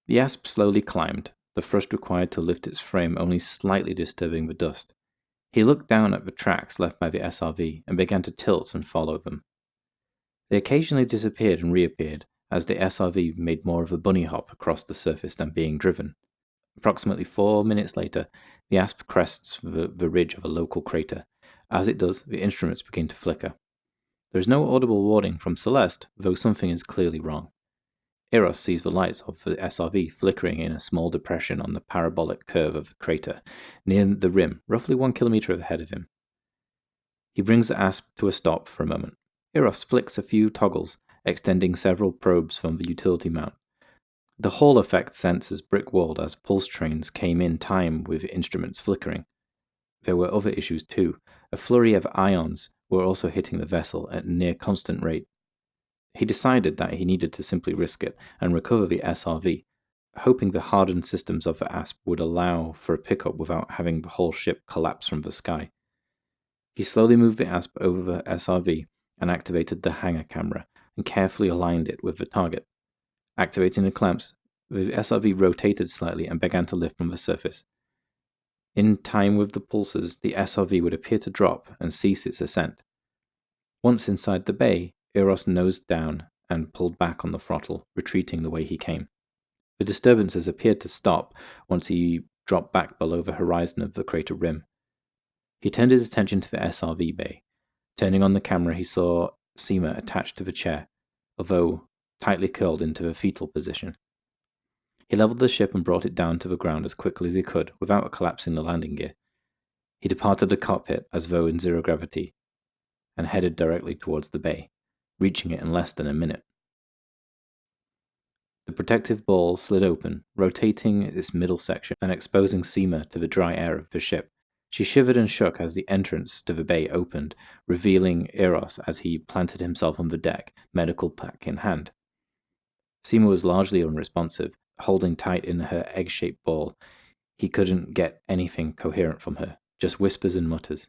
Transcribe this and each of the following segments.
The asp slowly climbed, the thrust required to lift its frame only slightly disturbing the dust. He looked down at the tracks left by the SRV and began to tilt and follow them. They occasionally disappeared and reappeared as the SRV made more of a bunny hop across the surface than being driven. Approximately 4 minutes later, the asp crests the ridge of a local crater. As it does, the instruments begin to flicker. There is no audible warning from Celeste, though something is clearly wrong. Eros sees the lights of the SRV flickering in a small depression on the parabolic curve of the crater, near the rim, roughly 1 kilometer ahead of him. He brings the asp to a stop for a moment. Eros flicks a few toggles, extending several probes from the utility mount. The Hall effect sensors brick-walled as pulse trains came in time with instruments flickering. There were other issues too. A flurry of ions were also hitting the vessel at a near constant rate. He decided that he needed to simply risk it and recover the SRV, hoping the hardened systems of the asp would allow for a pickup without having the whole ship collapse from the sky. He slowly moved the asp over the SRV and activated the hangar camera and carefully aligned it with the target. Activating the clamps, the SRV rotated slightly and began to lift from the surface. In time with the pulses, the SRV would appear to drop and cease its ascent. Once inside the bay, Eros nosed down and pulled back on the throttle, retreating the way he came. The disturbances appeared to stop once he dropped back below the horizon of the crater rim. He turned his attention to the SRV bay. Turning on the camera, he saw Sima attached to the chair, although tightly curled into the fetal position. He leveled the ship and brought it down to the ground as quickly as he could, without collapsing the landing gear. He departed the cockpit as though in zero gravity, and headed directly towards the bay, reaching it in less than a minute. The protective ball slid open, rotating its middle section and exposing Sima to the dry air of the ship. She shivered and shook as the entrance to the bay opened, revealing Eros as he planted himself on the deck, medical pack in hand. Sima was largely unresponsive, holding tight in her egg-shaped ball. He couldn't get anything coherent from her, just whispers and mutters.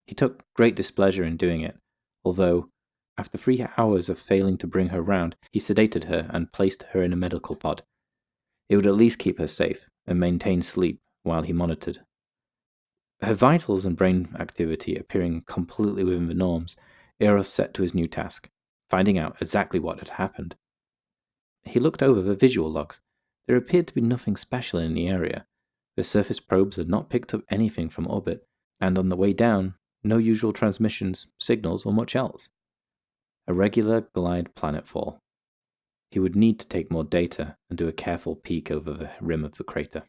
He took great displeasure in doing it, although, after 3 hours of failing to bring her round, he sedated her and placed her in a medical pod. It would at least keep her safe and maintain sleep while he monitored. Her vitals and brain activity appearing completely within the norms, Eros set to his new task, finding out exactly what had happened. He looked over the visual logs. There appeared to be nothing special in the area. The surface probes had not picked up anything from orbit, and on the way down, no usual transmissions, signals, or much else. A regular glide planetfall. He would need to take more data and do a careful peek over the rim of the crater.